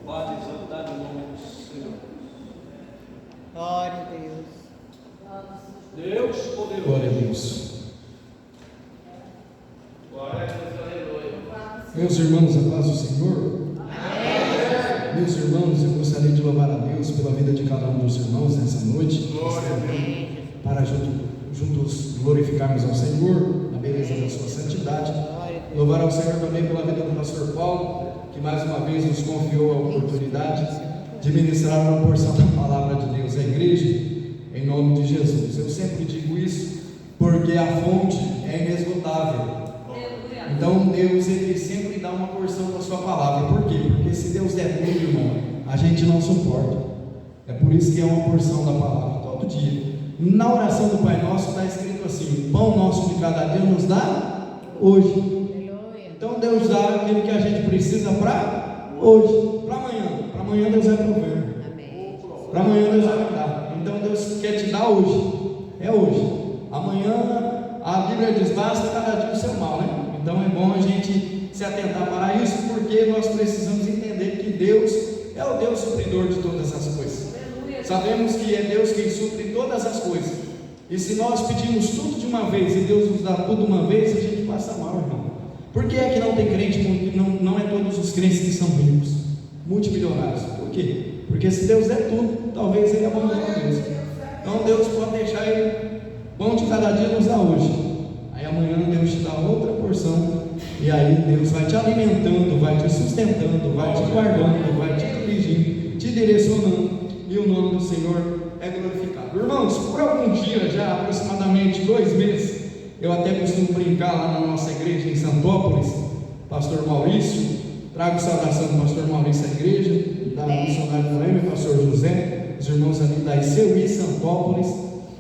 Louvado e exaltado o nome do Senhor. Glória a Deus. Deus poderoso. Glória a Deus. Glória a Deus, aleluia. Meus irmãos, a paz do Senhor. Amém. Meus irmãos, eu gostaria de louvar a Deus pela vida de cada um dos irmãos nessa noite. Glória a Deus. Para juntos glorificarmos ao Senhor, na beleza da sua santidade. Louvar ao Senhor também pela vida do pastor Paulo, que mais uma vez nos confiou a oportunidade de ministrar uma porção da palavra de Deus à igreja, em nome de Jesus. Eu sempre digo isso porque a fonte é inesgotável. Então Deus, Ele sempre dá uma porção da sua palavra. Por quê? Porque se Deus der tudo, irmão, a gente não suporta. É por isso que é uma porção da palavra todo dia. Na oração do Pai Nosso está escrito assim: pão nosso de cada dia nos dá hoje. Então Deus dá aquilo que a gente precisa para hoje, para amanhã. Para amanhã Deus vai prover. Para amanhã Deus vai dar. Então Deus quer te dar hoje. É hoje. Amanhã a Bíblia diz: basta cada dia o seu mal, né? Então é bom a gente se atentar para isso, porque nós precisamos entender que Deus é o Deus supridor de todas as coisas. Sabemos que é Deus quem supre todas as coisas. E se nós pedimos tudo de uma vez e Deus nos dá tudo de uma vez, a gente passa mal, irmão. Por que é que não tem crente? Porque não é todos os crentes que são ricos, multimilionários. Por quê? Porque se Deus der tudo, talvez ele abandone Deus. Então Deus pode deixar ele bom de cada dia nos dar hoje. Aí amanhã Deus te dá outra porção. E aí Deus vai te alimentando, vai te sustentando, vai te guardando, vai te dirigindo, te direcionando. E o nome do Senhor é glorificado. Irmãos, por algum dia, já aproximadamente 2 meses, eu até costumo brincar lá na nossa igreja em Santópolis, pastor Maurício, trago saudação do pastor Maurício à igreja, da missionária Noemi, pastor José, os irmãos ali da ICUI Santópolis,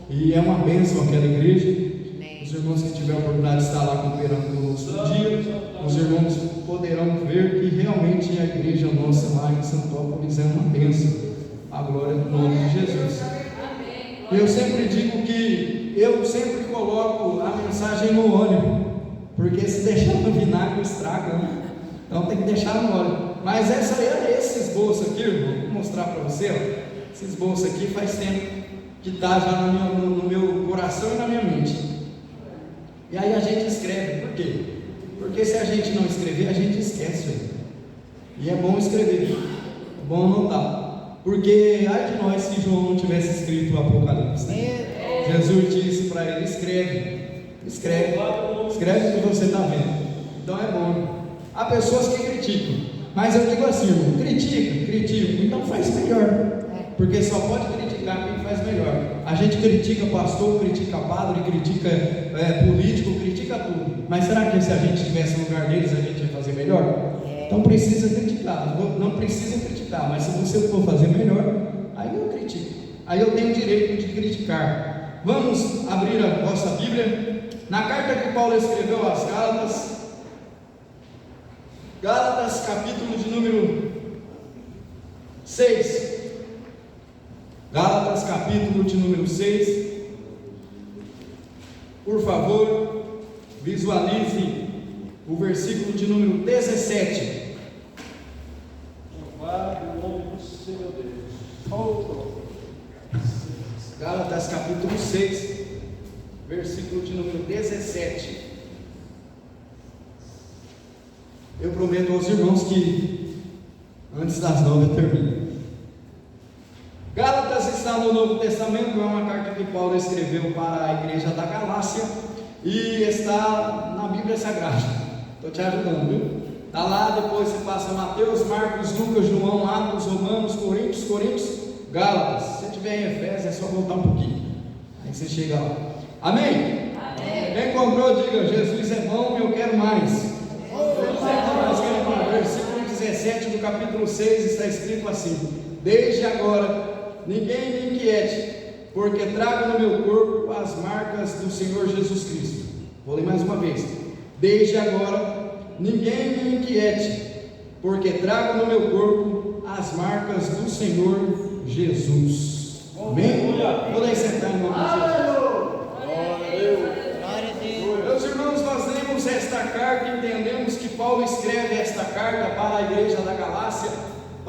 e é uma bênção aquela igreja. Os irmãos que tiverem a oportunidade de estar lá cooperando conosco um dia, os irmãos poderão ver que realmente a igreja nossa lá em Santópolis é uma bênção. A glória do nome de Jesus. Eu sempre digo que eu sempre coloco a mensagem no óleo, porque se deixar no vinagre estraga, né? Então tem que deixar no óleo. Mas esse esboço aqui, irmão, vou mostrar para você, ó. Esse esboço aqui faz tempo que está já no meu coração e na minha mente. E aí a gente escreve. Por quê? Porque se a gente não escrever, a gente esquece. E é bom escrever, é bom anotar. Porque, ai de nós, se João não tivesse escrito o Apocalipse, né? Jesus disse para ele: escreve o que você está vendo. Então é bom. Há pessoas que criticam, mas eu digo assim, irmão: critica, então faz melhor, porque só pode criticar quem faz melhor. A gente critica pastor, critica padre, critica político, critica tudo, mas será que se a gente estivesse no lugar deles, a gente ia fazer melhor? Então precisa criticar, não precisa criticar, mas se você for fazer melhor, aí eu critico, aí eu tenho o direito de criticar. Vamos abrir a vossa Bíblia, na carta que Paulo escreveu às Gálatas capítulo de número 6, Gálatas capítulo de número 6, por favor, visualize o versículo de número 17. Louvado o nome do Senhor Deus. Gálatas capítulo 6, versículo de número 17. Eu prometo aos irmãos que antes das 9 eu termino. Gálatas está no Novo Testamento, é uma carta que Paulo escreveu para a igreja da Galácia e está na Bíblia Sagrada. Estou te ajudando, viu? Está lá, depois você passa Mateus, Marcos, Lucas, João, Atos, Romanos, Coríntios, Gálatas. Se tiver em Efésios, é só voltar um pouquinho. Aí você chega lá. Amém? Amém. Encontrou, diga: Jesus é bom, eu quero mais. Jesus é bom, nós queremos mais. Versículo 17 do capítulo 6 está escrito assim: desde agora, ninguém me inquiete, porque trago no meu corpo as marcas do Senhor Jesus Cristo. Vou ler mais uma vez. Desde agora, ninguém me inquiete, porque trago no meu corpo as marcas do Senhor Jesus. Amém? Vou lá sentar em nome de Jesus. Glória a Deus. Meus irmãos, nós lemos esta carta e entendemos que Paulo escreve esta carta para a igreja da Galácia,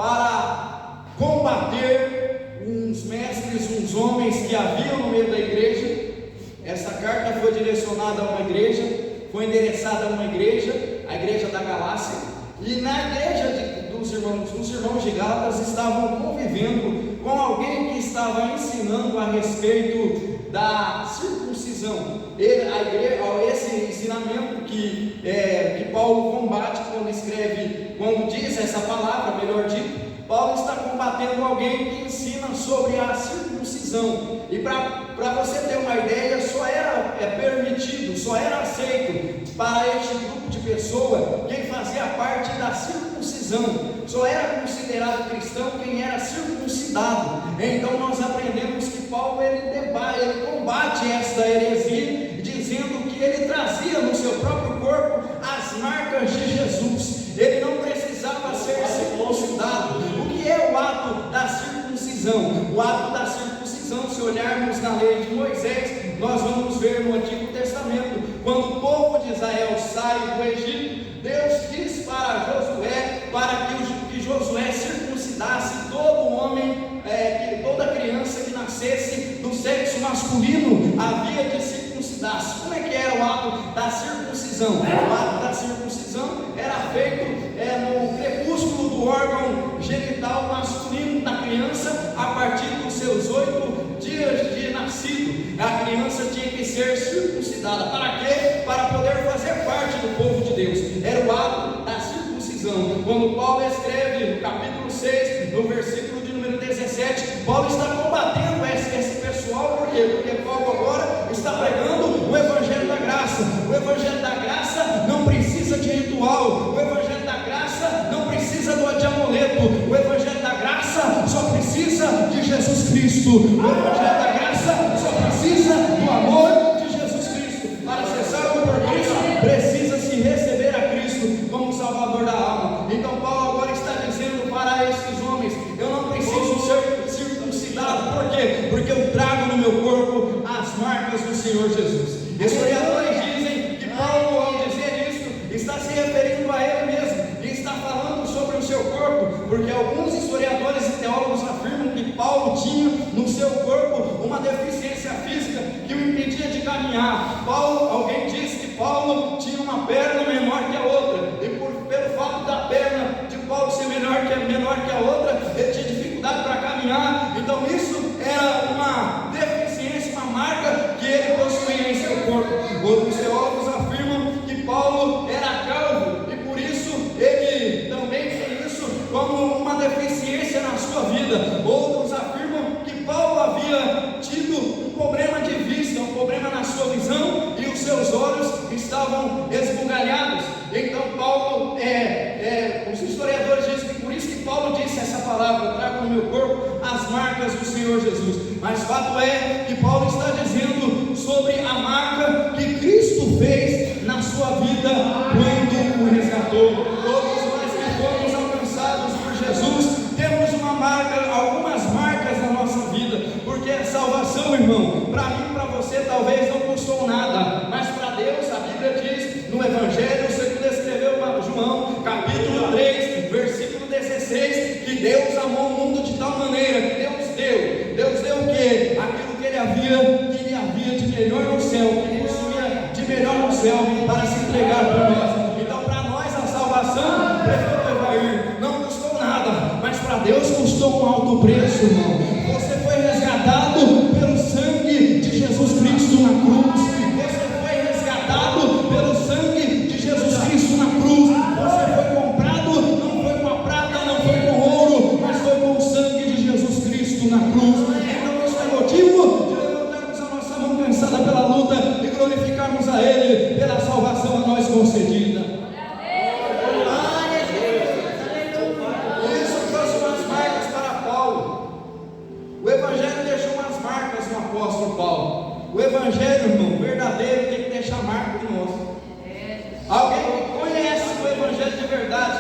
para combater uns mestres, uns homens que haviam no meio da igreja. Essa carta foi direcionada a uma igreja, foi endereçada a uma igreja, a igreja da Galácia, e na igreja dos irmãos de Gálatas estavam convivendo com alguém que estava ensinando a respeito da circuncisão. Esse ensinamento que Paulo combate quando diz essa palavra, melhor dito, Paulo está combatendo alguém que ensina sobre a circuncisão. E para você ter uma ideia, só era permitido, só era aceito para este grupo de pessoa quem fazia parte da circuncisão. Só era considerado cristão quem era circuncidado. Então nós aprendemos que Paulo ele combate esta heresia, dizendo que ele trazia no seu próprio corpo as marcas de Jesus. Ele não precisava ser circuncidado. O que é o ato da circuncisão? O ato da circuncisão, se olharmos na lei de Moisés, nós vamos ver no Antigo Testamento, quando o povo de Israel sai do Egito, Deus diz para Josué, para que Josué circuncidasse todo homem, que toda criança que nascesse do sexo masculino havia de circuncidar-se. Como é que era o ato da circuncisão? O ato da circuncisão era feito no crepúsculo do órgão genital masculino da criança, a partir dos seus 8 dias de nascido. A criança tinha que ser circuncidada. Para quê? Para poder fazer parte do povo de Deus. Era o ato da circuncisão. Quando Paulo escreve no capítulo 6, no versículo de número 17, Paulo está combatendo esse pessoal. Por quê? Porque Paulo agora está pregando o Evangelho da Graça. O Evangelho da Graça não precisa de ritual. O Evangelho da Graça não precisa de amuleto. O Evangelho da Graça só precisa de Jesus Cristo. O Evangelho da Graça só precisa do amor de Jesus Cristo. Para ser salvo por Cristo, precisa-se receber a Cristo como Salvador da alma. Então Paulo agora está dizendo para esses homens: eu não preciso ser circuncidado. Por quê? Porque eu trago no meu corpo as marcas do Senhor Jesus. Historiadores dizem que Paulo, ao dizer isso, está se referindo a ele mesmo, e está falando sobre o seu corpo, porque alguns historiadores e teólogos afirmam que Paulo tinha no seu corpo uma deficiência física que o impedia de caminhar. Alguém diz que Paulo tinha uma perna menor que a outra, e pelo fato da perna de Paulo ser menor que a outra, ele tinha dificuldade para caminhar. Então isso era uma deficiência, uma marca que ele possuía em seu corpo. Outros teólogos afirmam que Paulo era calvo, e por isso ele também tem isso como uma deficiência na sua vida. Outros afirmam que Paulo havia tido um problema de vista, um problema na sua visão, e os seus olhos estavam esbugalhados. Então Paulo, os historiadores dizem que por isso que Paulo disse essa palavra: eu trago no meu corpo as marcas do Senhor Jesus. Mas fato é que Paulo está dizendo sobre a marca que Cristo fez na sua vida quando o resgatou. Todos nós que fomos alcançados por Jesus temos uma marca, algumas marcas na nossa vida, porque a salvação, irmão, para mim e para você talvez não custou nada, mas para Deus, a Bíblia diz no Evangelho segundo escreveu João, capítulo 3, versículo 16, que Deus amou o mundo de tal maneira que Deus deu o quê? Aquilo que ele havia de melhor no céu, que ele possuía de melhor no céu, para se entregar por nós. Então para nós a salvação, não custou nada, mas para Deus custou um alto preço, irmão. Você foi resgatado pelo sangue de Jesus Cristo na cruz. Você foi resgatado pelo sangue de Jesus Cristo na cruz. Você foi comprado, não foi com a prata, não foi com ouro, mas foi com o sangue de Jesus Cristo na cruz. Então isso é motivo de levantarmos a nossa mão cansada pela luta e glorificarmos a Ele pela salvação a nós concedida. Isso trouxe umas marcas para Paulo. O Evangelho deixou umas marcas no apóstolo Paulo. O Evangelho, irmão, verdadeiro, tem que deixar marca em nós. Alguém que conhece o Evangelho de verdade,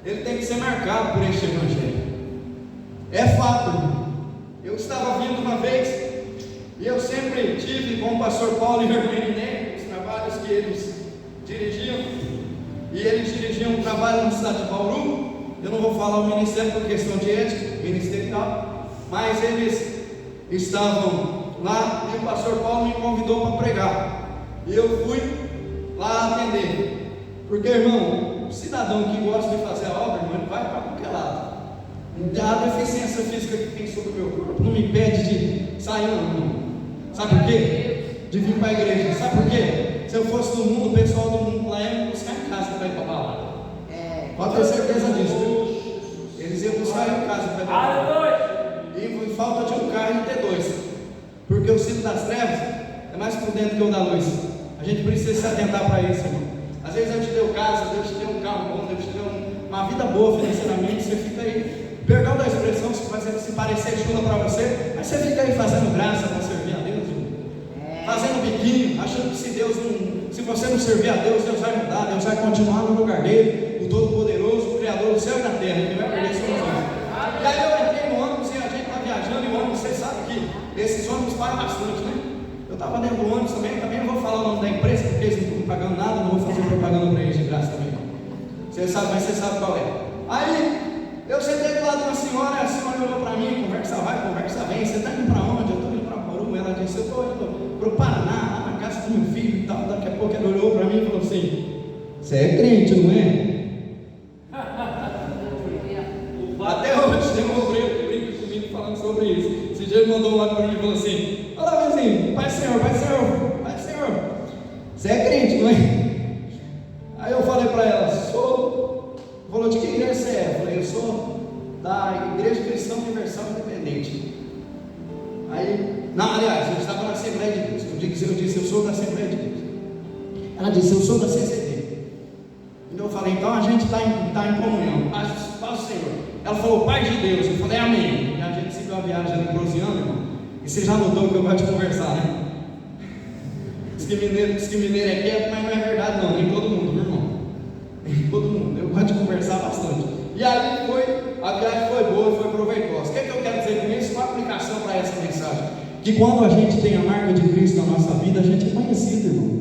ele tem que ser marcado por este Evangelho. É fato, irmão. Eu estava vindo uma vez, e eu sempre tive com o pastor Paulo e o irmão Irineu os trabalhos que eles dirigiam, e eles dirigiam um trabalho na cidade de Bauru, eu não vou falar o ministério por questão de ética ministerial, mas eles estavam lá e o pastor Paulo me convidou para pregar. E eu fui lá atender. Porque, irmão, o cidadão que gosta de fazer a obra, irmão, ele vai para qualquer lado. A deficiência física que tem sobre o meu corpo não me impede de sair, não. Sabe por quê? De vir para a igreja. Sabe por quê? Se eu fosse do mundo, o pessoal do mundo lá ia me buscar em casa para ir para a balada. Pode ter certeza disso, viu? Eles iam buscar em casa para ir para a balada. E falta de um carro e ter dois. Porque o ciclo das trevas é mais prudente que o da luz. A gente precisa se atentar para isso, irmão. Às vezes Deus te deu casa, Deus te deu um carro bom, Deus te deu uma vida boa financeiramente, você fica aí, perdão da expressão, se parecer chula para você, mas você fica aí fazendo graça para servir a Deus, fazendo biquinho, achando que se você não servir a Deus, Deus vai mudar, Deus vai continuar no lugar dele, o Todo-Poderoso, o Criador do céu e da terra, que vai perder seus olhos. E aí eu entrei no ônibus e a gente está viajando e o ônibus, você sabe que esses ônibus param bastante, né? Eu estava dentro do ônibus também não vou falar o nome da empresa, porque eles não estão pagando nada, não vou fazer propaganda para eles de graça também. Você sabe, mas você sabe qual é. Aí, eu sentei do lado de uma senhora, a senhora olhou para mim, conversa vai, conversa vem, você está indo para onde? Eu estou indo para Corumbá. Ela disse, eu estou indo para o Paraná, lá na casa do meu filho e tal. Daqui a pouco ela olhou para mim e falou assim, você é crente, não é? Até hoje tem um obreiro que brinca comigo falando sobre isso. Esse dia ele mandou um lado para mim e falou assim, olá vizinho, Pai Senhor, você é crente, não é? Aí eu falei para ela, sou. Falou, de que igreja você é? Eu falei, eu sou da Igreja Cristã Universal Independente. Aí, não, aliás, eu estava na Assembleia de Deus. Eu disse, eu sou da Assembleia de Deus. Ela disse, eu sou da CCD. Então eu falei, então a gente está em comunhão. Paz do Senhor. Ela falou, Pai de Deus. Eu falei, amém. E a gente seguiu a viagem ali Prosiano, irmão. E você já notou que eu gosto de conversar, né? Diz que mineiro é quieto, mas não é verdade não, nem todo mundo, meu irmão. Nem todo mundo, eu gosto de conversar bastante. E aí a viagem foi boa, foi proveitosa. O que eu quero dizer com isso? Uma aplicação para essa mensagem. Que quando a gente tem a marca de Cristo na nossa vida, a gente é conhecido, irmão.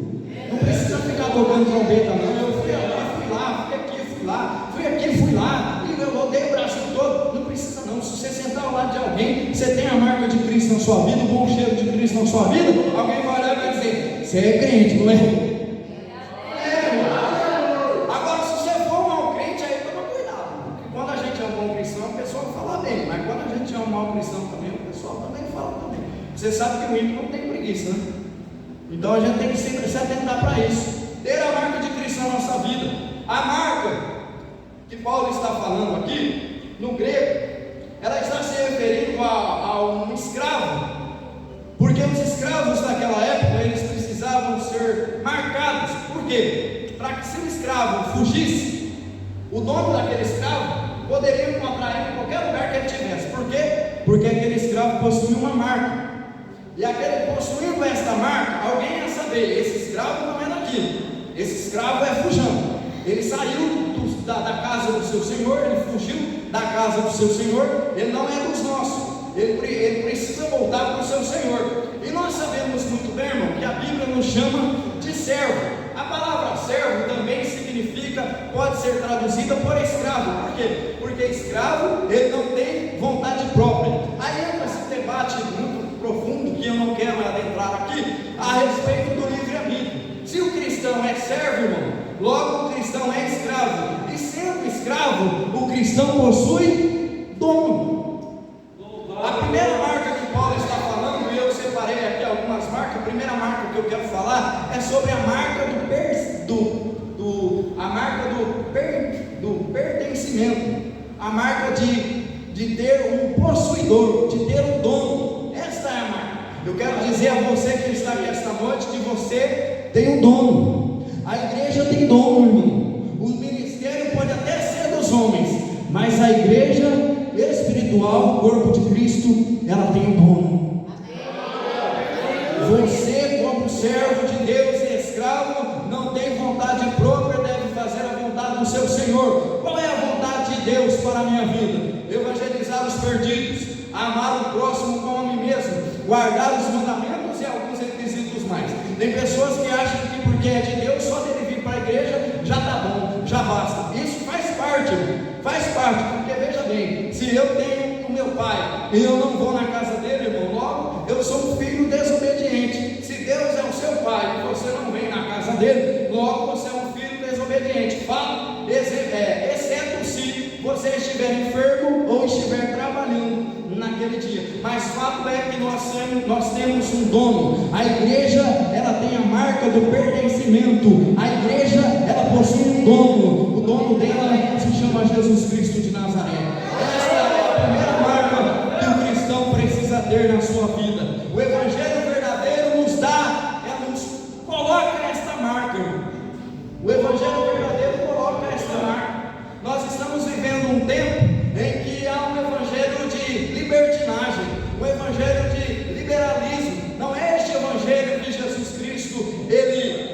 Não precisa ficar tocando trombeta não. Eu fui lá, fui aqui, fui lá, e eu rodei o Brasil todo. Não precisa não, se você sentar ao lado de alguém, você tem a marca de Cristo na sua vida, o bom cheiro de Cristo na sua vida, alguém vai olhar e vai dizer, você é crente, não é? Agora se você for um mau crente, aí toma cuidado, porque quando a gente é um bom cristão, a pessoa fala bem, mas quando a gente é um mau cristão também, o pessoal também fala também. Você sabe que o ímpio não tem preguiça, né? Então a gente tem que sempre se atentar para isso, ter a marca de Cristo na nossa vida. A marca que Paulo está falando aqui, no grego, ela está se referindo a um escravo, porque os escravos naquela época, eles precisavam ser marcados. Por quê? Para que se o escravo fugisse, o dono daquele escravo poderia encontrar ele em qualquer lugar que ele estivesse. Por quê? Porque aquele escravo possuía uma marca, e aquele possuindo esta marca, alguém ia saber, esse escravo não é daquilo, esse escravo é fujão. Ele saiu da casa do seu senhor, ele fugiu da casa do seu senhor, ele não é dos nossos, ele precisa voltar para o seu senhor. E nós sabemos muito bem, irmão, que a Bíblia nos chama de servo. A palavra servo também significa, pode ser traduzida por escravo. Por quê? Porque escravo, ele não tem vontade própria. Aí entra esse debate muito profundo, que eu não quero adentrar aqui, a respeito do livre-arbítrio. Se o cristão é servo, irmão, logo o cristão é escravo. E sendo escravo, o cristão possui dono. A primeira marca que Paulo está falando, e eu separei aqui algumas marcas. A primeira marca que eu quero falar é sobre a marca do pertencimento, a marca de ter um possuidor, de ter um dono. Esta é a marca. Eu quero dizer a você que está aqui esta noite que você tem um dono. A igreja tem dono, irmão. O ministério pode até ser dos homens, mas a igreja espiritual, o corpo de Cristo, ela tem um dono. Você, como servo de Deus e escravo, não tem vontade própria, deve fazer a vontade do seu Senhor. Qual é a vontade de Deus para a minha vida? Evangelizar os perdidos, amar o próximo como a mim mesmo, guardar os mandamentos e alguns requisitos mais. Tem pessoas que acham que porque é de Deus, só dele vir para a igreja já está bom, já basta. Isso faz parte, irmão. faz parte, porque veja bem, se eu tenho o meu pai e eu não vou na casa dele, irmão, logo eu sou um filho desobediente. Se Deus é o seu pai e você não vem na casa dele, logo você é um filho desobediente. Fala, exceto se você estiver enfermo ou estiver trabalhando naquele dia. Mas fato é que nós temos um dono. A igreja, ela tem a marca do pertencimento. A igreja, ela possui um dono. O dono dela se chama Jesus Cristo de Nazaré. Essa é a primeira marca que o cristão precisa ter na sua vida. O evangelho verdadeiro nos dá, nos coloca esta marca. O evangelho verdadeiro coloca esta marca. Nós estamos vivendo um tempo em que há um evangelho de libertinagem, um evangelho de liberalismo. Não é este evangelho que Jesus Cristo, ele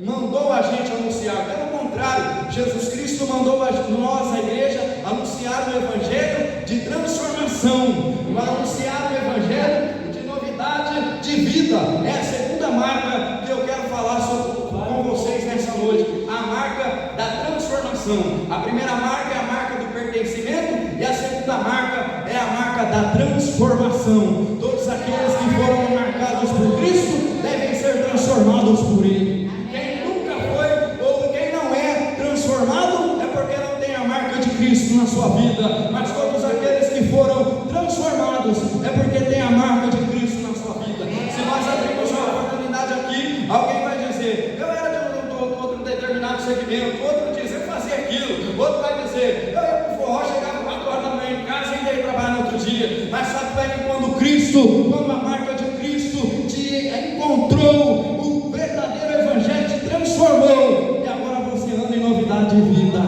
mandou a gente anunciar. Pelo contrário, Jesus Cristo mandou nós, a igreja, anunciar o evangelho de transformação, anunciar o evangelho de novidade de vida. É a segunda marca que eu quero falar com vocês nessa noite, a marca da transformação. A primeira marca é a marca do pertencimento e a segunda marca é a marca da transformação. Todos aqueles que foram marcados por Cristo devem ser transformados por Ele. Quem nunca foi ou quem não é transformado é porque não tem a marca de Cristo na sua vida. Mas todos aqueles que foram transformados é porque tem a marca de Cristo na sua vida. Se nós abrirmos uma oportunidade aqui, alguém vai dizer: eu era de outro determinado segmento, outro diz: eu fazia aquilo, outro vai dizer: eu ia para o forró, chegava 4 horas da manhã em casa e ainda ia trabalhar no outro dia. Mas sabe é que quando a marca de Cristo te encontrou, o verdadeiro evangelho te transformou e agora você anda em novidade de vida.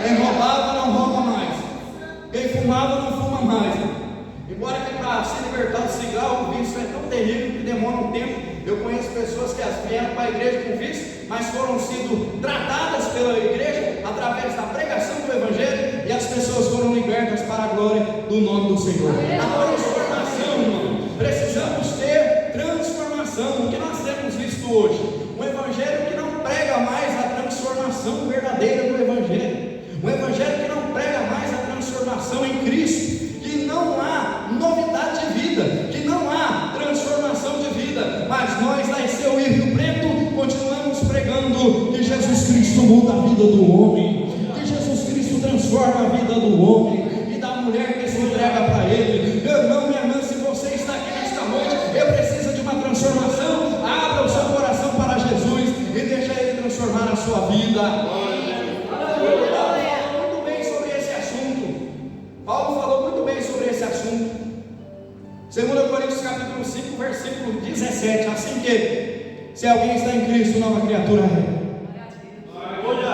Quem roubava não rouba mais, quem fumava não fuma mais. Embora que para se libertar do cigarro, o vício é tão terrível que demora um tempo. Eu conheço pessoas que vieram para a igreja com vício, mas foram sendo tratadas pela igreja através da pregação do evangelho, e as pessoas foram libertas para a glória do nome do Senhor. A transformação, irmão, precisamos ter transformação. O que nós temos visto hoje? Um evangelho que não prega mais a transformação verdadeira do evangelho, um evangelho que não prega mais a transformação em Cristo, que não há novidade de vida, que não há transformação de vida. Mas nós, da ICEU e Rio Preto, continuamos pregando que Jesus Cristo muda a vida do homem, que Jesus Cristo transforma a vida do homem e da mulher que se entrega para Ele. Meu irmão, minha irmã, se você está aqui nesta noite, eu preciso de uma transformação. Abra o seu coração para Jesus e deixa Ele transformar a sua vida. Paulo falou muito bem sobre esse assunto. 2 Coríntios capítulo 5, versículo 17. Assim que, se alguém está em Cristo, nova criatura é.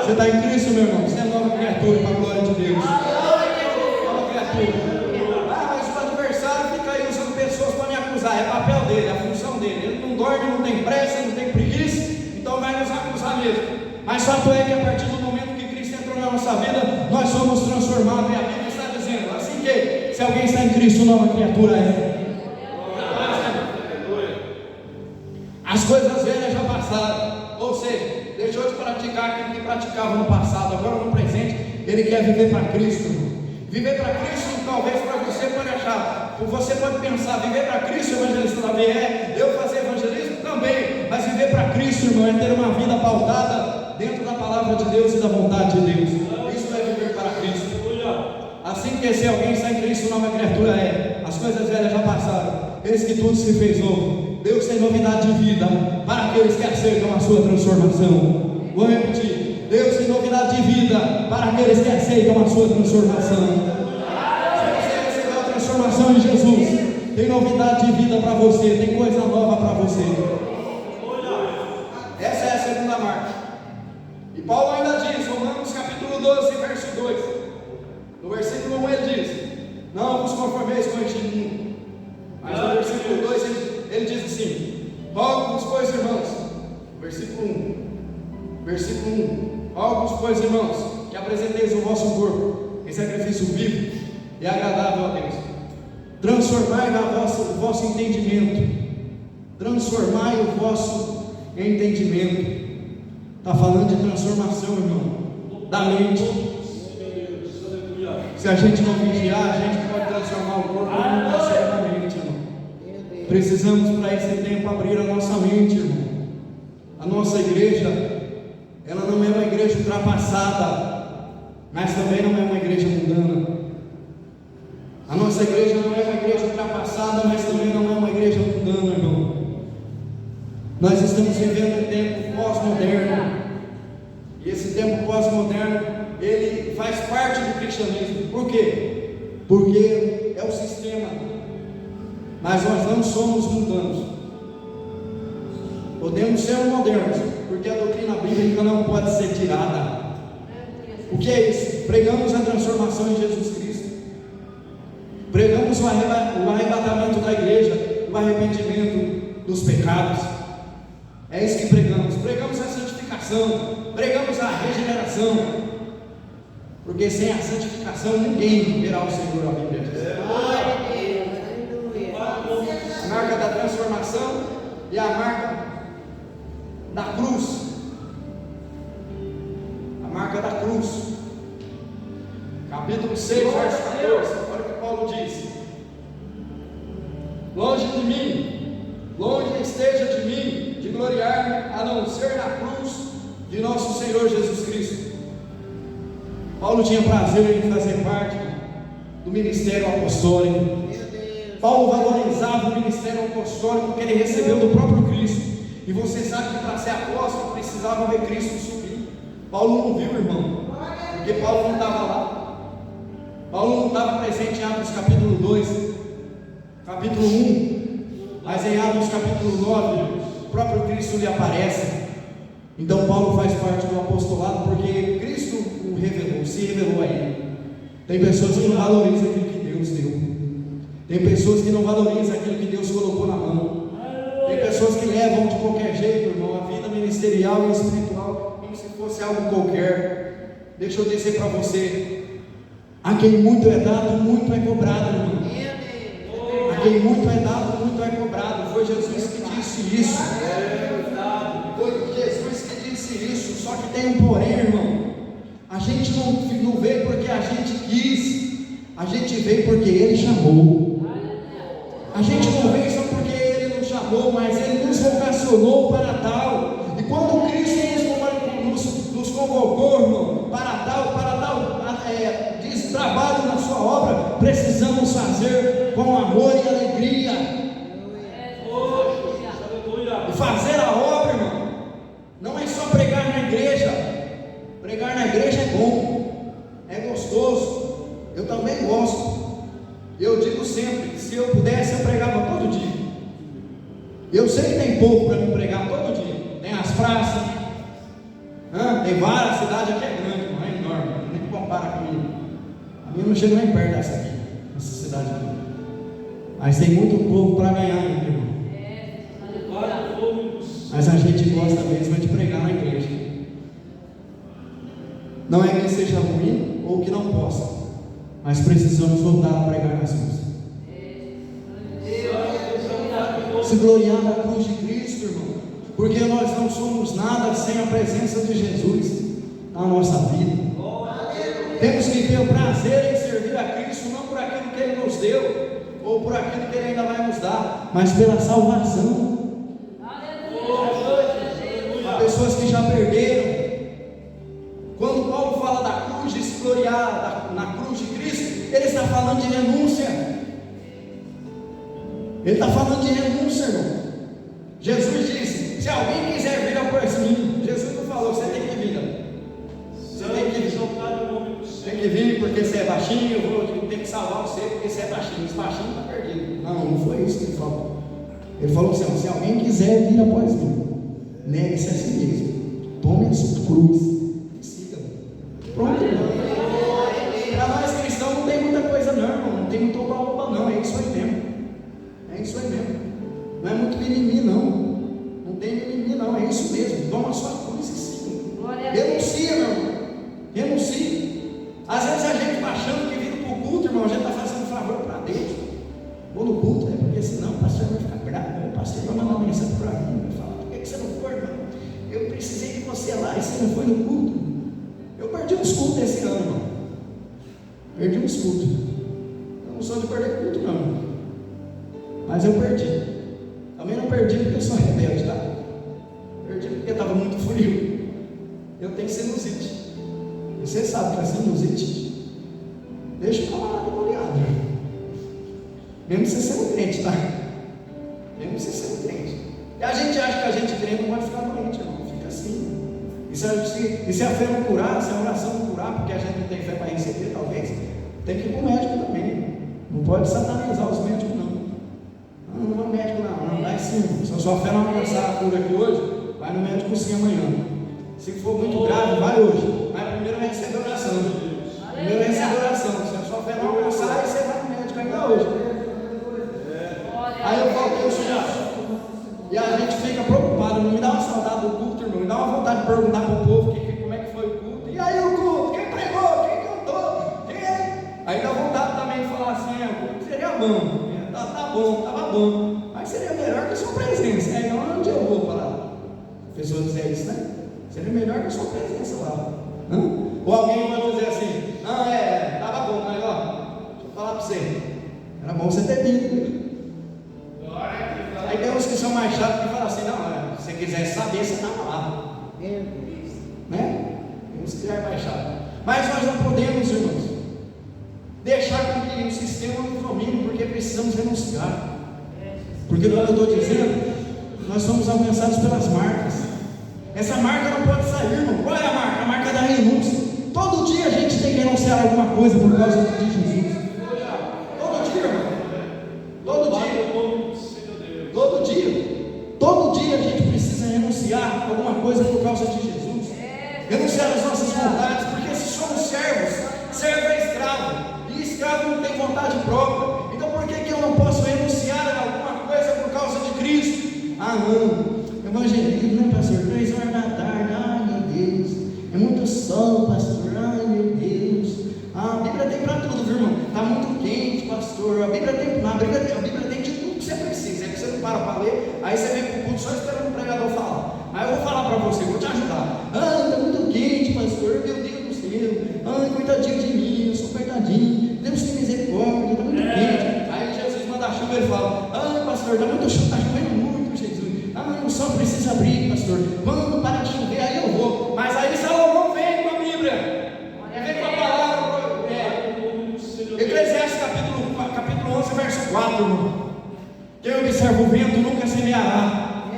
Você está em Cristo, meu irmão? Você é nova criatura, para a glória de Deus. Nova criatura. Mas o adversário fica aí usando pessoas para me acusar. É papel dele, é a função dele. Ele não dorme, não tem pressa, não tem preguiça, então vai nos acusar mesmo. Mas fato é que a partir do momento que Cristo entrou na nossa vida, nós somos transformados. E a Bíblia está dizendo assim que, se alguém está em Cristo, nova criatura é. As coisas velhas já passaram, ou seja, deixou de praticar aquilo que praticava no passado. Agora no presente, ele quer viver para Cristo. Viver para Cristo, talvez para você pode achar, você pode pensar: viver para Cristo, evangelista também é, eu fazer evangelismo também, mas viver para Cristo, irmão, é ter uma vida pautada dentro da palavra de Deus e da vontade de Deus. Isso é viver para Cristo. Assim que, se alguém está em Cristo, nova criatura é. As coisas velhas já passaram, eis que tudo se fez novo. Deus tem novidade de vida para aqueles que aceitam a sua transformação. Vou repetir: Deus tem novidade de vida para aqueles que aceitam a sua transformação. Se você recebeu a transformação em Jesus, tem novidade de vida para você, tem coisa nova para você. Essa é a segunda marca. E Paulo ainda diz, Romanos capítulo 12, verso 2. No versículo 1 ele diz: não vos conformeis com este mundo. Mas no versículo 2 ele diz assim: rogo-vos, pois, irmãos, versículo 1, rogo-vos, pois, irmãos, que apresenteis o vosso corpo em sacrifício vivo e agradável a Deus. Transformai o vosso entendimento. Transformai o vosso entendimento. Está falando de transformação, irmão, da mente. Se a gente não vigiar, a gente pode transformar o corpo num lugar da mente, irmão. Precisamos para esse tempo abrir a nossa mente, irmão. A nossa igreja, ela não é uma igreja ultrapassada, mas também não é uma igreja mundana. A nossa igreja não é uma igreja ultrapassada, mas também não é uma igreja mundana, irmão. Nós estamos vivendo um tempo pós-moderno. E esse tempo pós-moderno, ele faz parte do cristianismo. Por quê? Porque é o sistema. Mas nós não somos mundanos. Podemos ser modernos, porque a doutrina bíblica não pode ser tirada. O que é isso? Pregamos a transformação em Jesus Cristo. Pregamos o arrebatamento da igreja, o arrependimento dos pecados. É isso que pregamos. Pregamos a santificação, pregamos a regeneração, porque sem a santificação ninguém verá o Senhor. A Bíblia diz. A marca da transformação e a marca da cruz. A marca da cruz. Capítulo 6, verso 14. Olha o que Paulo diz: longe de mim, longe esteja de mim, de gloriar-me, a não ser na cruz de nosso Senhor Jesus Cristo. Paulo tinha prazer em fazer parte do ministério apostólico. Paulo valorizava o ministério apostólico que ele recebeu do próprio Cristo. E você sabe que para ser apóstolo precisava ver Cristo subir. Paulo não viu, irmão, porque Paulo não estava lá. Paulo não estava presente em Atos capítulo 2, capítulo 1, mas em Atos capítulo 9, o próprio Cristo lhe aparece. Então Paulo faz parte do apostolado porque Cristo o revelou, se revelou a ele. Tem pessoas que não valorizam aquilo que Deus deu. Tem pessoas que não valorizam aquilo que Deus colocou na mão. Tem pessoas que levam de qualquer jeito, irmão, a vida ministerial e espiritual como se fosse algo qualquer. Deixa eu dizer para você: a quem muito é dado, muito é cobrado, irmão. A quem muito é dado, muito é cobrado. Foi Jesus que disse isso. Foi Jesus que disse isso. Só que tem um porém, irmão. A gente não veio porque a gente quis. A gente veio porque Ele chamou. A gente não veio só porque Ele nos chamou, mas Ele nos vocacionou para tal. E quando Cristo nos convocou, irmão, para tal trabalho na sua obra, precisamos fazer com amor e alegria. E fazer a obra, irmão, não é só pregar na igreja. Pregar na igreja é bom, é gostoso. Eu também gosto. Eu digo sempre que se eu pudesse, eu pregava todo dia. Eu sei que tem pouco para me pregar todo dia. Tem as praças, tem várias, a cidade aqui é grande, não é enorme, nem compara comigo. A minha não chega nem perto dessa aqui, essa cidade aqui. Mas tem muito povo para ganhar ainda, irmão. Mas a gente gosta mesmo de pregar na igreja. Não é que seja ruim ou que não possa, mas precisamos voltar a pregar nas ruas. Se gloriar na cruz de Cristo, irmão, porque nós não somos nada sem a presença de Jesus na nossa vida. Temos que ter o prazer em servir a Cristo, não por aquilo que Ele nos deu, ou por aquilo que Ele ainda vai nos dar, mas pela salvação. Há pessoas que já perderam. Quando Paulo fala da cruz, de se gloriar na cruz de Cristo, ele está falando de renúncia. Ele está falando de renúncia, irmão. Jesus disse: se alguém quiser vir após mim, Jesus não falou, você tem que vir. Você tem que vir. Tem que vir porque você é baixinho, eu tenho que salvar você porque você é baixinho. Esse baixinho está perdido. Não foi isso que ele falou. Ele falou assim: se alguém quiser vir após mim, negue-se a si mesmo, tome a sua cruz e siga. Pronto, irmão. Para nós cristãos não tem muita coisa não, irmão. Não tem muito oba-oba não. É isso aí mesmo. É isso aí mesmo. Não é muito mimimi não. Não tem mimimi não. É isso mesmo. Toma a sua cruz e siga. Renuncia, meu irmão. Renuncia. Às vezes a gente está achando que vindo para o culto, irmão, a gente está fazendo favor para Deus. Vou no culto, porque senão o pastor vai ficar bravo. O pastor vai mandar uma mensagem para mim, vai falar: por que você não foi, irmão? Eu precisei de você lá e você não foi no culto. Eu perdi uns cultos esse ano, irmão. Perdi uns cultos. Eu não sou de perder culto, não. Mas eu perdi. Também não perdi porque eu sou rebelde, tá? Perdi porque estava muito frio. Eu tenho sinusite. E você sabe que a sinusite deixa o camarada goleado. Mesmo você sendo crente, tá? Mesmo você sendo crente. E a gente acha que a gente crente não vai ficar doente, irmão. Fica assim. E se a fé não curar, se a oração não curar, porque a gente não tem fé para receber, talvez, tem que ir para o médico também. Não pode satanizar os médicos, não. Não vai no médico, não. Vai sim. Se a sua fé não alcançar a cura aqui hoje, vai no médico sim amanhã. Se for muito grave, vai hoje. Mas primeiro vai receber oração. Primeiro vai receber oração. Se a sua fé não alcançar, aí você vai no médico ainda hoje. Aí eu falo que eu sou e a gente fica preocupado. Não me dá uma saudade do culto, irmão. Me dá uma vontade de perguntar para o povo como é que foi o culto. E aí o culto? Quem pregou? Quem cantou? Quem é? Aí dá vontade também de falar assim: o culto seria bom. Tá bom, estava bom. Mas seria melhor que a sua presença. É onde eu vou falar. A pessoa dizer isso, né? Seria melhor que a sua presença lá. Ou alguém vai dizer assim: não, estava bom, mas ó, deixa eu falar para você. Era bom você ter vindo. Aí tem uns que são mais chatos que falam assim: não, se você quiser saber, você estava lá. Né? Tem uns que é mais chato. Mas nós não podemos, irmãos, deixar com que o sistema nos domine, porque precisamos renunciar. Porque, como eu estou dizendo, nós somos alcançados pelas marcas. Essa marca não pode sair, irmão. Qual é a marca? A marca da renúncia. Todo dia a gente tem que renunciar a alguma coisa por causa de Jesus. Todo dia, irmão. Todo dia. Todo dia. Todo dia a gente precisa renunciar a alguma coisa por causa de Jesus. Renunciar às nossas vontades, porque se somos servos, servo é escravo. E escravo não tem vontade própria. Então por que eu não posso renunciar a alguma coisa por causa de Cristo? Ah, não. Evangelismo, né, pastor? 3 horas da tarde, ai meu Deus, é muito sol, pastor, ai meu Deus. A Bíblia tem para tudo, viu, irmão? Está muito quente, pastor. A Bíblia tem de tudo que você precisa. É que você não para ler, aí você vem para o culto só esperando o pregador falar. Aí eu vou falar para você, vou te ajudar. Ai, está muito quente, pastor, meu Deus do céu. Ai, coitadinho de mim, eu sou coitadinho. Deus tem misericórdia, está muito quente. Aí Jesus manda a chuva e ele fala: ai, pastor, está muito chuva, está chovendo muito, Jesus. Ah, o sol precisa abrir, pastor. Quando para de chover, aí eu vou. Mas aí Salomão vem com a Bíblia. Vem com a palavra. Eclesiastes capítulo 11, verso 4. Irmão. Quem observa o vento nunca semeará.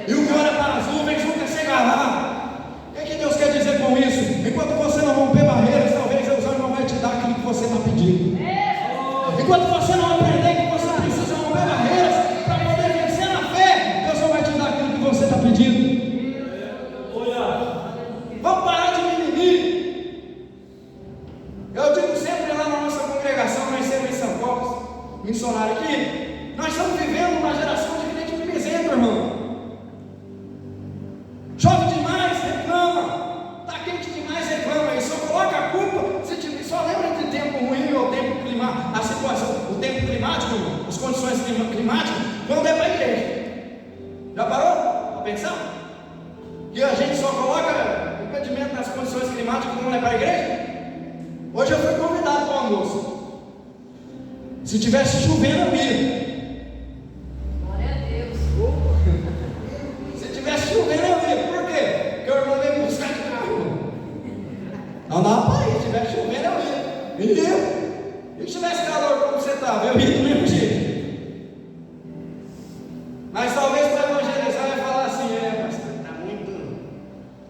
E o que olha para as nuvens nunca cegará. O que Deus quer dizer com isso? Enquanto você não romper barreiras, talvez Deus não vai te dar aquilo que você está pedindo. Enquanto você não aprender que você precisa romper barreiras para poder vencer na fé, Deus não vai te dar aquilo que você está pedindo. Vamos parar de mimimi. Eu digo sempre lá na nossa congregação, nós sempre em São Paulo, missionário aqui, nós estamos vivendo uma geração de crente mimizento, irmão. Chove demais, reclama. Está quente demais, reclama. E só coloca a culpa, só lembra de tempo ruim ou tempo climático, a situação, o tempo climático, as condições climáticas, quando é para a igreja. Já parou para pensar? Que a gente só coloca impedimento nas condições climáticas quando é para a igreja? Hoje eu fui convidado para o almoço. Se tivesse chovendo, eu ia. Glória a Deus. Se tivesse chovendo, eu ia. Por quê? Porque o irmão veio me buscar de carro. Não dá para ir. Se tivesse chovendo, eu ia. Ele ia. E se tivesse calor como você estava, eu ia do mesmo jeito. Mas talvez para evangelizar ele falar assim: pastor, está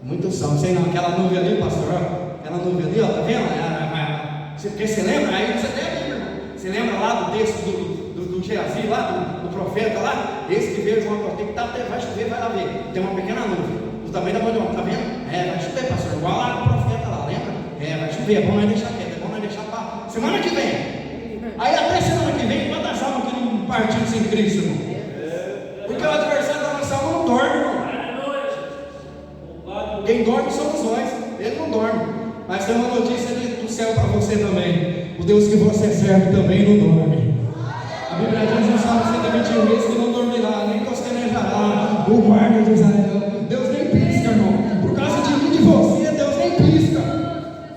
muito sol. Sei não, aquela nuvem ali, pastor, aquela nuvem ali, tá vendo? Porque você lembra? Aí você tem a Bíblia, irmão. Você lembra lá do texto do Geazi, lá do profeta lá? Esse que veio João, tem que estar, vai chover, vai lá ver. Tem uma pequena nuvem. O tamanho da mão de homem, tá vendo? Vai chover, pastor. Igual lá do profeta lá, lembra? Vai chover, é bom nós deixar quieto, é bom nós deixar para semana que vem. Aí até semana que vem, quantas almas que não partiram sem Cristo, irmão? Porque o adversário da nossa alma não dorme, irmão. Quem dorme somos nós, ele não dorme. Mas tem uma notícia do céu para você também. O Deus que você serve também não dorme. A Bíblia diz no Salmo 121 que não dormirá, nem costenejará o guarda de Israel. Deus nem pisca, irmão. Por causa de mim e de você, Deus nem pisca.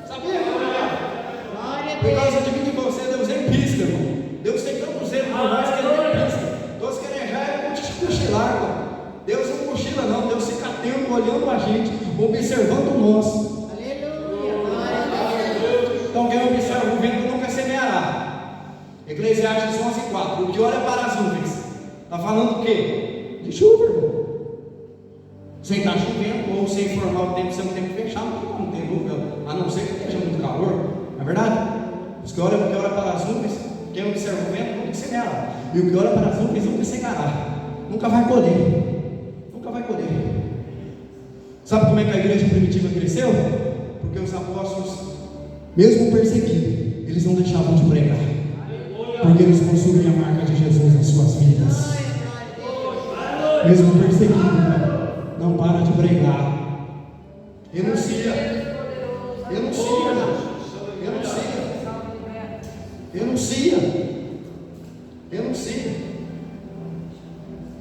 Sabia? Glória a Por causa de mim e de você, Deus nem pisca, irmão. Deus tem tanto zelo por nós que Ele nem pisca. Todos querem já é cochilar, irmão. Deus não cochila não, Deus fica atento, olhando a gente, observando nós. Aleluia. Glória a Deus. Então quem observa o vento nunca semeará. Eclesiastes 11:4. O que olha para as nuvens está falando o quê? De chuva, irmão. Sem estar chovendo ou sem informar o tempo, você não tem que fechar, não tem dúvida, a não ser que esteja muito calor, não é verdade? Os que olham para as nuvens, quem observa o vento nunca semeará, e o que olha para as nuvens nunca secará, nunca vai colher, nunca vai colher. Sabe como é que a igreja primitiva cresceu? Porque os apóstolos, mesmo perseguidos, eles não deixavam de pregar, porque eles possuíam a marca de Jesus nas suas vidas. Mesmo perseguidos, não para de pregar. Renuncia. Renuncia, Renuncia. Renuncia.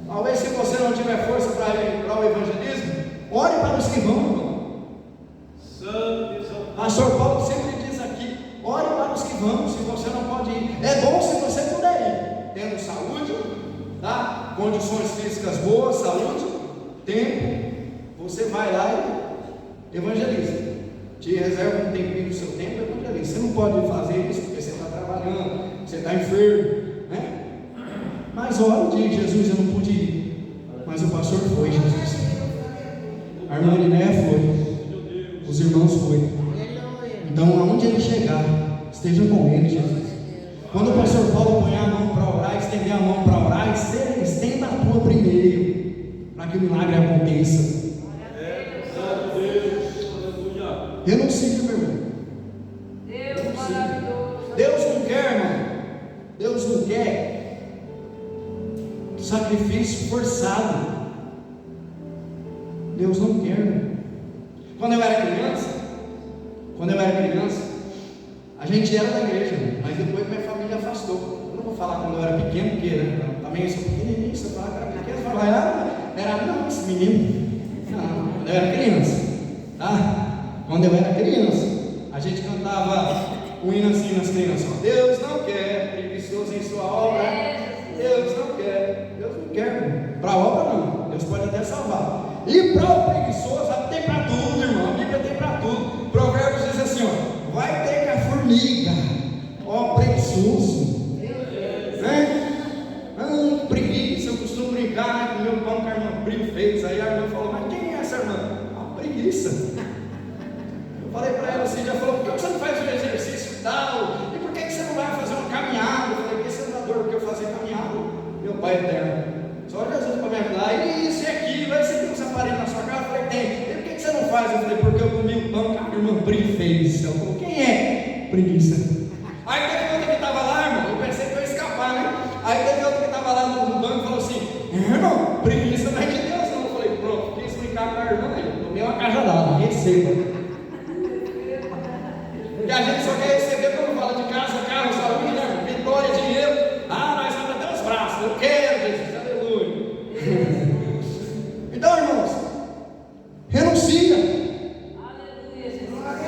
Talvez se você não tiver força para o evangelismo, ore para os que vão, irmão. Pastor Paulo sempre diz aqui: ore para os que vão, se você não pode ir. É bom se você puder ir, tendo saúde, tá? Condições físicas boas, saúde, tempo, você vai lá e evangeliza. Te reserva um tempinho do seu tempo e evangeliza. Você não pode fazer isso porque você está trabalhando, você está enfermo, né? Mas ora, diz: Jesus, eu não pude ir, mas o pastor foi, Jesus. A irmã Linéia foi, os irmãos foi. Então, aonde ele chegar, esteja com ele, Jesus. Quando o pastor Paulo põe a mão para orar, estender a mão para orar, estenda a tua primeiro, para que o milagre aconteça. Renuncia, meu irmão. Deus não quer, irmão. Deus não quer sacrifício forçado. Deus não quer, irmão. Quando eu era criança, a gente era da igreja, mas depois minha família afastou. Eu não vou falar quando eu era pequeno, porque também eu sou pequenininho, você fala que era pequeno, você fala, era esse menino. Não, quando eu era criança, tá? Quando eu era criança, a gente cantava o hino assim nas crianças: Deus não quer preguiçoso em sua obra. Deus não quer. Para a obra não, Deus pode até salvar. E para o preguiçoso, tem para tudo, irmão. A Bíblia tem para tudo. Provérbios diz assim: ó, vai ter que a formiga, ó preguiçoso, né? Preguiça. Eu costumo brincar, né, com meu pão que a irmã Brio fez. Aí a irmã falou: mas quem é essa irmã? Preguiça. Eu falei para ela assim, já falou: por que você não faz um exercício e tal? E por que você não vai fazer uma caminhada? Eu falei: porque você não dá dor porque eu fazer caminhada? Meu Pai eterno, só Jesus para me ajudar. E isso e aquilo, aí você tem uns aparelhos na sua casa? Eu falei: tem. E por que você não faz? Eu falei: porque eu comi o pão que a irmã Bri fez. Ela falou: quem é? Preguiça. Aí teve outra que estava lá, irmão, eu pensei que eu ia escapar, né? Aí teve outra que estava lá no banco e falou assim: irmão, preguiça não é de Deus não. Eu falei: pronto, quis brincar com a irmã aí. Eu tomei uma cajadada, receba. E a gente só quer receber quando fala de casa, carro, saúde, né? Vitória, dinheiro. Nós vamos até os braços. Eu quero, Jesus, aleluia. Então, irmãos, renuncia.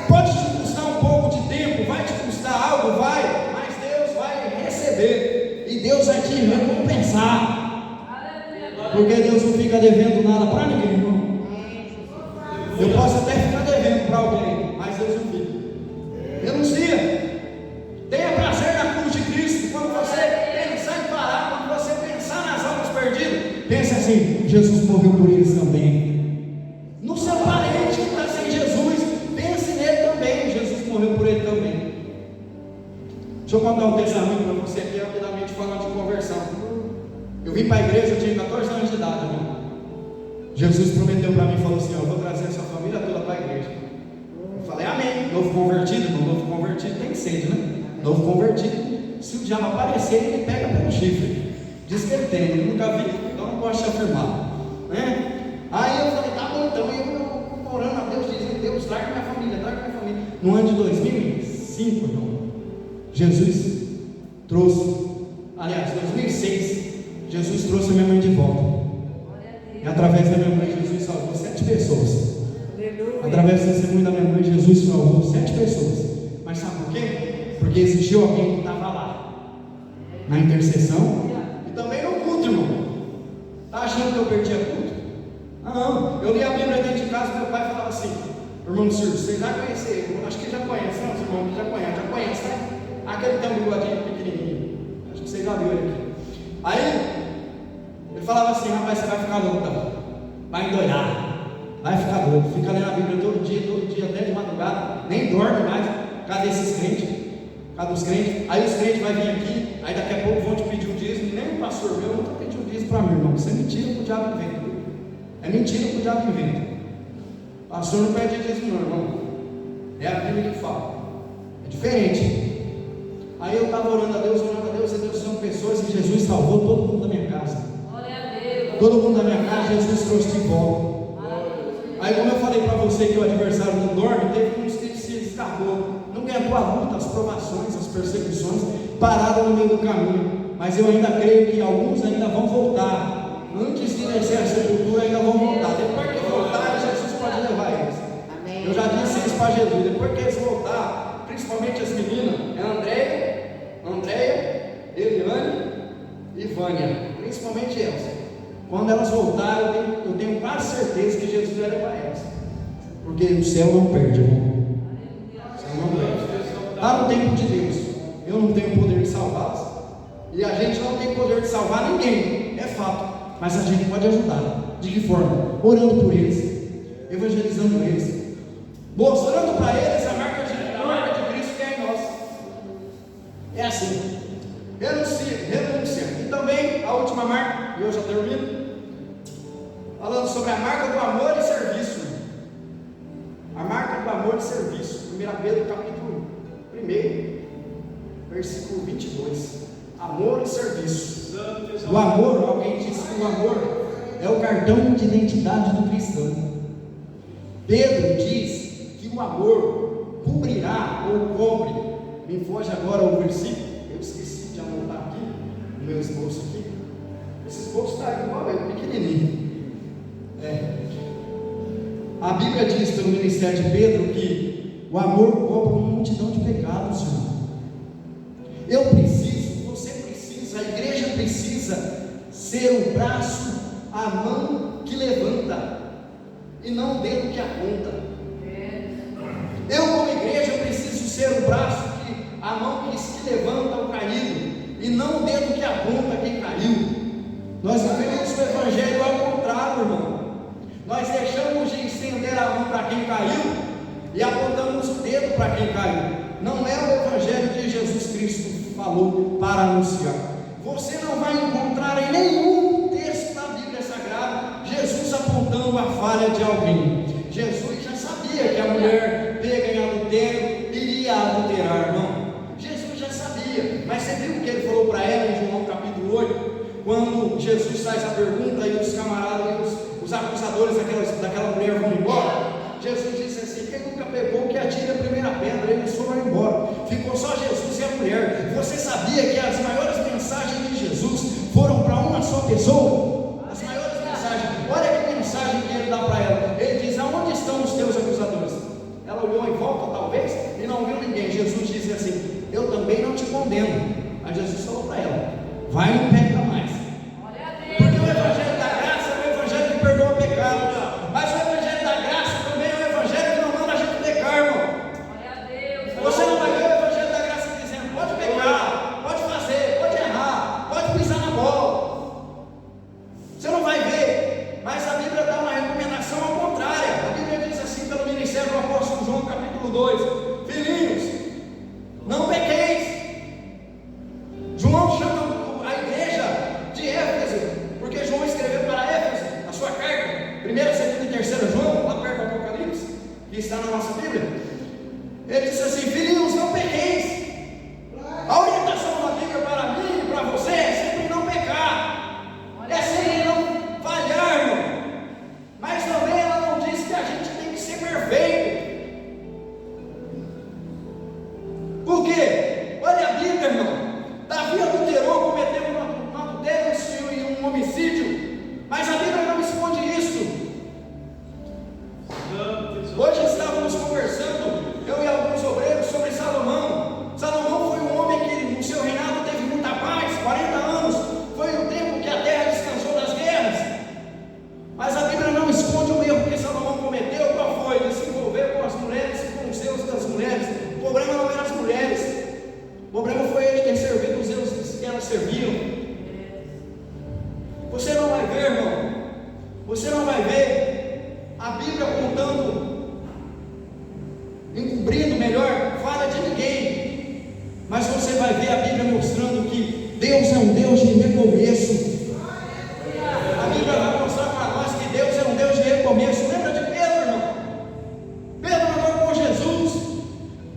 Pode te custar um pouco de tempo, vai te custar algo, vai, mas Deus vai receber e Deus vai te recompensar. Porque Deus não fica devendo nada para ninguém, irmão. Eu posso até ficar devendo para alguém, mas Deus não fica. Renuncia. Tenha prazer na cruz de Cristo. Quando você pensar em parar, quando você pensar nas almas perdidas, pense assim: Jesus morreu por eles também. No seu parente que está sem Jesus, pense nele também. Jesus morreu por ele também. Deixa eu contar um testemunho para você aqui, rapidamente, falando de conversão. Eu vim para a igreja, eu tinha 14 anos de idade, irmão. Jesus prometeu para mim, falou assim: eu vou trazer a sua família toda para a igreja. Eu falei: amém. Novo convertido, irmão, novo convertido tem sede, né? Novo convertido, se o diabo aparecer, ele pega pelo chifre. Diz que ele tem, ele nunca vi, então não posso te afirmar, né? Aí eu falei: tá bom, então eu orando a Deus, dizendo: Deus, traga minha família, traga minha família. No ano de 2005, irmão, Jesus trouxe, aliás, 2006, Jesus trouxe a minha mãe de volta. E através da minha mãe, Jesus salvou 7 pessoas. Através do testemunho da minha mãe, Jesus salvou 7 pessoas. Mas sabe por quê? porque existiu alguém que estava lá, na intercessão, e também no culto, irmão. Está achando que eu perdi a culto? Não, eu li a Bíblia dentro de casa, meu pai falava assim, irmão Ciro, vocês já conhecem ele, acho que já conhecem, não, irmão, já conhece, né? Aquele tem um bigodinho pequenininho, acho que vocês já viram ele aqui. Aí, ele falava assim, rapaz, você vai ficar louco, tá? Vai endoidar, vai ficar louco, fica lendo a Bíblia todo dia, até de madrugada, nem dorme mais, cadê esses crentes? Cadê os crentes? Aí os crentes vão vir aqui, aí daqui a pouco vão te pedir o dízimo, e nem o pastor meu nunca pediu o dízimo para mim, irmão, isso é mentira que o diabo inventa, é mentira que o diabo inventa. O pastor não pede dízimo não, irmão, é a Bíblia que fala, é diferente. Aí eu estava orando a Deus, e Deus são pessoas e Jesus salvou todo mundo da minha casa. Todo mundo da minha casa, Jesus trouxe de volta. Aí, como eu falei para você que o adversário não dorme, teve uns que se escapou, não aguentou a luta, as provações, as perseguições, pararam no meio do caminho. Mas eu ainda creio que alguns ainda vão voltar. Antes de descer a sepultura, ainda vão voltar. Depois que voltarem, Jesus pode levar eles. Amém. Eu já disse isso para Jesus. Depois que eles voltarem, principalmente as meninas, é Andréia, Eliane e Vânia, principalmente elas. Quando elas voltarem, eu tenho quase certeza que Jesus vai levar elas, porque o céu não perde, irmão. O céu não perde. Está no tempo de Deus. Eu não tenho poder de salvá-las, e a gente não tem poder de salvar ninguém, é fato, mas a gente pode ajudar. De que forma? Orando por eles, evangelizando eles, mostrando para eles a marca de Cristo que é em nós. É assim. Renúncia. E também a última marca, e eu já termino, falando sobre a marca do amor e serviço. A marca do amor e serviço. 1 Pedro capítulo 1, versículo 22. Amor e serviço. O amor, alguém disse que o amor é o cartão de identidade do cristão. Pedro diz que o amor cobrirá ou cobre. Me foge agora o versículo. Eu esqueci de anotar aqui no meu esboço aqui. Esse esboço está aí igual ele, pequenininho. A Bíblia diz pelo ministério de Pedro que o amor cobre uma multidão de pecados, irmão. Eu preciso, você precisa, a igreja precisa ser o braço, a mão que levanta e não o dedo que aponta. Eu, como igreja, preciso ser o braço, a mão que levanta o caído e não o dedo que aponta quem caiu. Nós vivemos o evangelho ao contrário, irmão. Nós deixamos de estender a mão para quem caiu e apontamos o dedo para quem caiu. Não é o evangelho que Jesus Cristo falou para anunciar. Você não vai encontrar em nenhum texto da Bíblia Sagrada Jesus apontando a falha de alguém. Jesus já sabia que a mulher pega em adultério iria adulterar, irmão. Jesus já sabia, mas você viu o que ele falou para ela em João capítulo 8? Quando Jesus faz a pergunta e os camaradas, os acusadores daquela mulher vão embora, Jesus disse assim: quem nunca pegou que atire a primeira pedra? Eles foram embora, ficou só Jesus e a mulher. Você sabia que as maiores mensagens de Jesus foram para uma só pessoa? As maiores mensagens, olha que mensagem que ele dá para ela. Ele diz: aonde estão os teus acusadores? Ela olhou em volta talvez e não viu ninguém. Jesus disse assim: eu também não te condeno. Mas Jesus falou para ela: vai e não peca mais. Porque o evangelho da graça é o evangelho que perdoa pecado, mas o evangelho da graça também é o evangelho que não manda a gente pecar, irmão. Você não vai ver o evangelho da graça dizendo: pode pecar, pode fazer, pode errar, pode pisar na bola. Você não vai ver, mas a Bíblia dá uma recomendação ao contrário. A Bíblia diz assim pelo ministério do apóstolo João capítulo 2: filhinhos, não pequeis. João chama a igreja de Éfeso, porque João escreveu para Éfeso a sua carta, 1ª, 2ª e 3ª João, lá perto do Apocalipse, que está na nossa Bíblia. Ele disse assim: filhinhos, não pequeis. A orientação da Bíblia para mim e para você é sempre não pecar, é sempre não falhar, irmão. Mas também ela não diz que a gente tem que ser perfeito. Por quê? Olha a Bíblia, irmão. Davi adulterou, cometeu um adultério e um homicídio, mas a Bíblia não esconde isso. Hoje estávamos conversando, eu e alguns obreiros, sobre Salomão. Salomão serviam. Você não vai ver, irmão, você não vai ver a Bíblia contando, encobrindo melhor, falha de ninguém, mas você vai ver a Bíblia mostrando que Deus é um Deus de recomeço. A Bíblia vai mostrar para nós que Deus é um Deus de recomeço. Lembra de Pedro, irmão? Pedro andou com Jesus,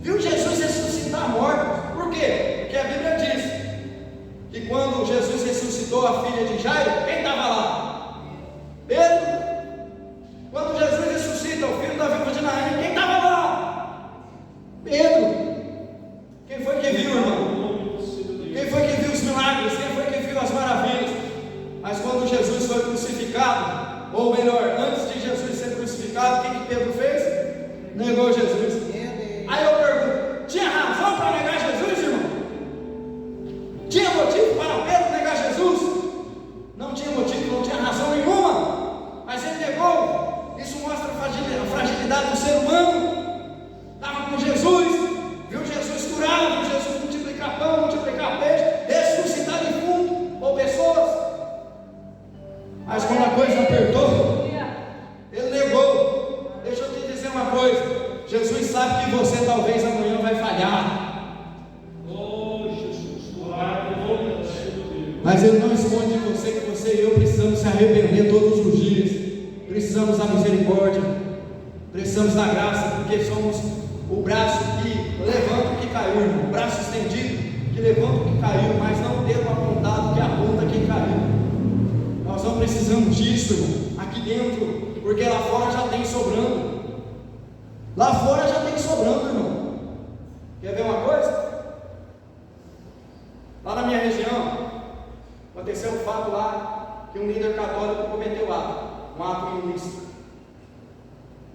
viu Jesus ressuscitar mortos. Por quê? Porque a Bíblia diz que quando Jesus ressuscitou a filha de Jairo, quem estava lá? Pedro. Quando Jesus ressuscita o filho da viúva de Naim, quem estava lá? Pedro. Quem foi que viu, irmão? Quem foi que viu os milagres? Quem foi que viu as maravilhas? Mas quando Jesus foi crucificado, ou melhor, antes de Jesus ser crucificado, o que Pedro fez? Negou Jesus. Aí eu pergunto, tinha razão para negar Jesus, irmão? Tinha motivo para Pedro negar Jesus? Não tinha motivo, não tinha razão nenhuma, mas ele negou. Isso mostra a fragilidade do ser humano. Estava com Jesus, viu Jesus curar, viu Jesus multiplicar pão, multiplicar peixe, ressuscitar defunto ou pessoas. Mas quando a coisa apertou, ele negou. Deixa eu te dizer uma coisa: Jesus sabe que você talvez amanhã vai falhar. Oh, Jesus, mas Ele não esconde de você que você e eu precisamos se arrepender todos os dias. Precisamos da misericórdia, precisamos da graça, porque somos o braço que levanta o que caiu, irmão. O braço estendido que levanta o que caiu, mas não o dedo apontado que aponta quem caiu. Nós não precisamos disso, irmão, aqui dentro, porque lá fora já tem sobrando. Lá fora já tem sobrando, irmão. Quer ver uma coisa? Lá na minha região, aconteceu um fato lá, que um líder católico cometeu um ato ilícito.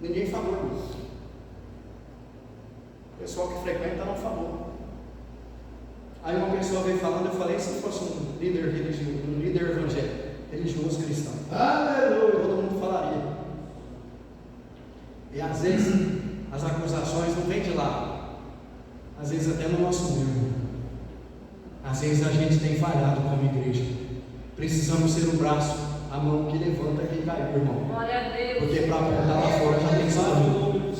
Ninguém falou disso. O pessoal que frequenta não falou. Aí uma pessoa veio falando, eu falei, se fosse um líder religioso, um líder religioso cristão, aleluia, todo mundo falaria. E às vezes as acusações não vêm de lá, às vezes até no nosso meio. Às vezes a gente tem falhado como igreja. Precisamos ser o braço, a mão que levanta quem caiu, irmão. Glória a Deus. Porque para apontar lá fora já tem sobrando.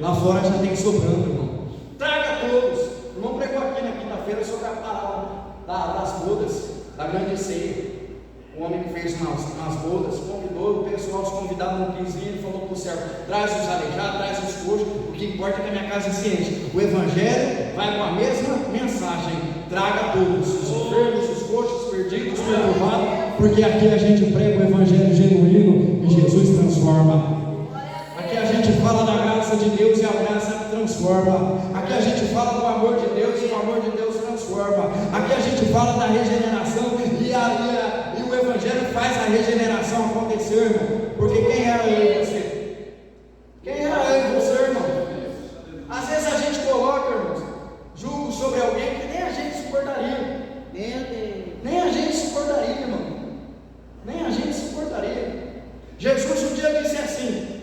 Lá fora já tem sobrando, irmão. Traga todos. O irmão pregou aqui na quinta-feira sobre a palavra das bodas, da grande ceia. Um homem que fez umas bodas, convidou o pessoal, os convidados não quis vir, falou para o servo: traz os aleijados, traz os coxos, o que importa é que a minha casa se enche. O evangelho vai com a mesma mensagem: traga todos, os enfermos, os coxos, os perdidos, os perturbados, porque aqui a gente prega o evangelho genuíno e Jesus transforma. Aqui a gente fala da graça de Deus e a graça transforma. Aqui a gente fala do amor de Deus e o amor de Deus transforma. Aqui a gente fala da regeneração e o evangelho faz a regeneração acontecer, irmão. Porque quem era eu e você? Quem era eu e você, irmão? Às vezes a gente coloca, irmãos, julgo sobre alguém que nem a gente suportaria. Nem a gente suportaria, irmão. Nem a gente suportaria. Jesus um dia disse assim,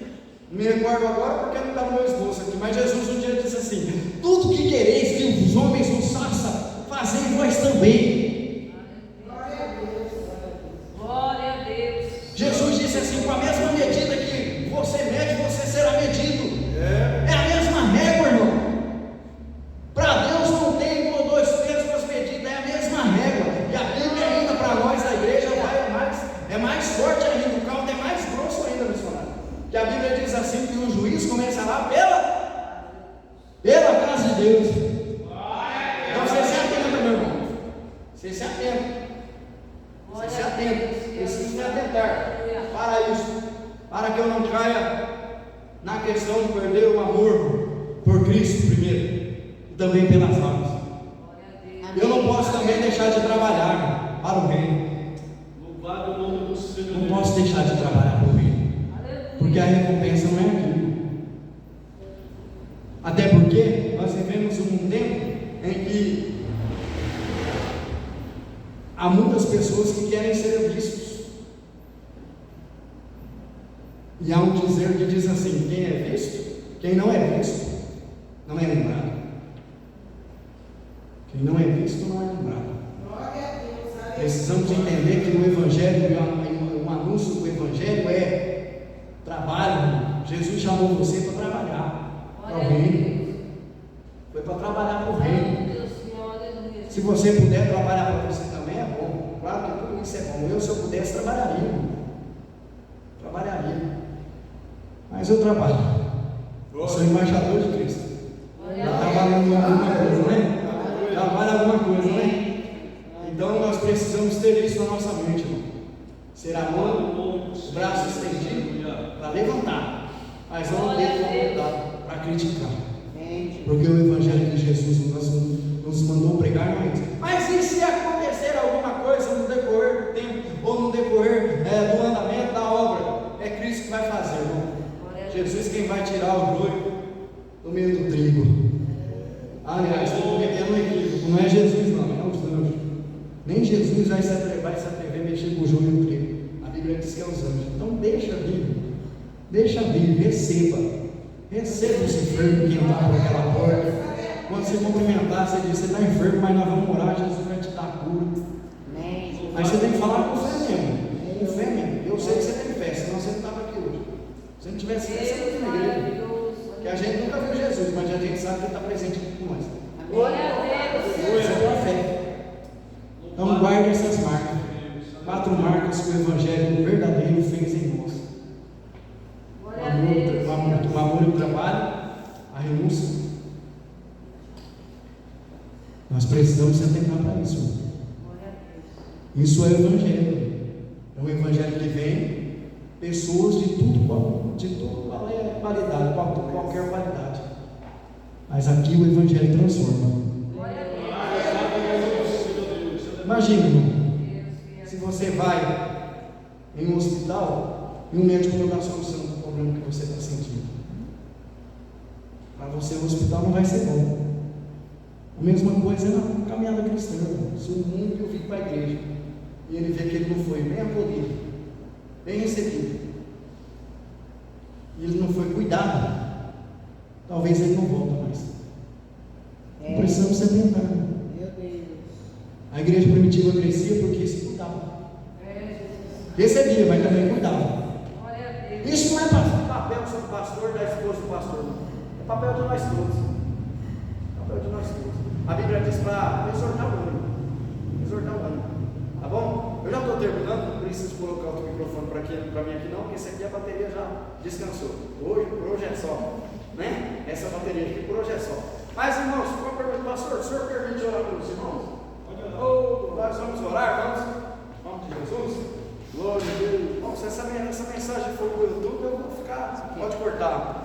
não me recordo agora porque não está no meu esboço aqui, mas Jesus um dia disse assim: tudo que quereis que os homens vos façam, fazei vós também. Glória a Deus. Jesus disse assim: com a mesma medida que você mede, você será medido. É a mesma régua, irmão. Para Deus não tem dois pesos, duas medidas, é a mesma régua. E a Bíblia ainda para nós da igreja é mais forte ainda, o caldo é mais grosso ainda, missionário. Que a Bíblia diz assim, que o juiz começará pela casa de Deus. Então você se atenta, meu irmão. Você se atenta. Você se atenta. Precisa se atentar para isso, para que eu não caia na questão de perder o amor por Cristo primeiro e também pelas almas. Eu não posso também deixar de trabalhar para o reino. Louvado o nome do Senhor. Não posso deixar de trabalhar para o reino, porque a recompensa não é aquilo. Até porque nós vivemos um tempo em que há muitas pessoas que querem ser vistos. E há um dizer que diz assim: quem é visto, quem não é visto, não é lembrado. Quem não é visto, não é lembrado. Precisamos entender que o Evangelho, o anúncio do Evangelho é trabalho. Jesus chamou você para trabalhar para o reino. Foi para trabalhar para o reino. Se você puder trabalhar para você também é bom. Claro que tudo isso é bom. Se eu pudesse, trabalharia. Mas eu trabalho. Eu sou embaixador de Cristo. Trabalho em alguma coisa, né? Trabalho em alguma coisa, né? Então nós precisamos ter isso na nossa mente, irmão. Ser a mão, o braço estendido para levantar, mas não ter vontade para criticar. Porque o Evangelho de Jesus nos mandou pregar, não é isso. Mas e se acontecer alguma coisa no decorrer do tempo, ou no decorrer do andamento da obra? É Cristo que vai fazer, irmão. Jesus quem vai tirar o joio do meio do trigo. Aliás, estou cometendo um equívoco. Não é Jesus, não, é os anjos. Nem Jesus vai se atrever a mexer com o joio do trigo. A Bíblia diz que é os anjos. Então deixa vir, receba esse enfermo que entrar por aquela porta. Quando você cumprimentar, você diz: você está enfermo, mas nós vamos orar, Jesus vai te dar cura. Aí você tem que falar com fé mesmo. Eu sei que você tem fé, senão você não estava aqui hoje. Se não tivesse fé, você não está na igreja. Que a gente nunca viu Jesus, mas a gente sabe que ele está presente aqui com nós. Glória a Deus. Isso é pela fé. Então guarde essas marcas. 4 marcas que o Evangelho verdadeiro fez em nós: o amor e o trabalho, a renúncia. Nós precisamos se atentar para isso. Isso é o Evangelho. É um Evangelho que vem pessoas de tudo qual é qualidade, qualquer qualidade. Mas aqui o Evangelho transforma. Imagina, irmão, se você vai em um hospital e um médico não dá solução para o problema que você está sentindo. Para você o hospital não vai ser bom. A mesma coisa é na caminhada cristã. Se o mundo que eu vim para a igreja e ele vê que ele não foi bem acolhido, bem recebido, e ele não foi cuidado, talvez ele não volta mais. Não precisamos se atentar. A igreja primitiva crescia porque se cuidava. Recebia, mas também cuidava. Isso não é papel do pastor, da esposa do pastor, não. É papel de nós todos. A Bíblia diz para exortar o ânimo. Tá bom? Eu já estou terminando, não preciso colocar o microfone para mim aqui não, porque esse aqui a bateria já descansou. Hoje é só, né? Essa bateria aqui por hoje é só. Mas irmãos, qual pergunta, pastor? O senhor permite orar pelos irmãos? Nós vamos orar, vamos de Jesus? Glória a Deus. Bom, se essa mensagem for para o YouTube, eu vou ficar. Pode cortar.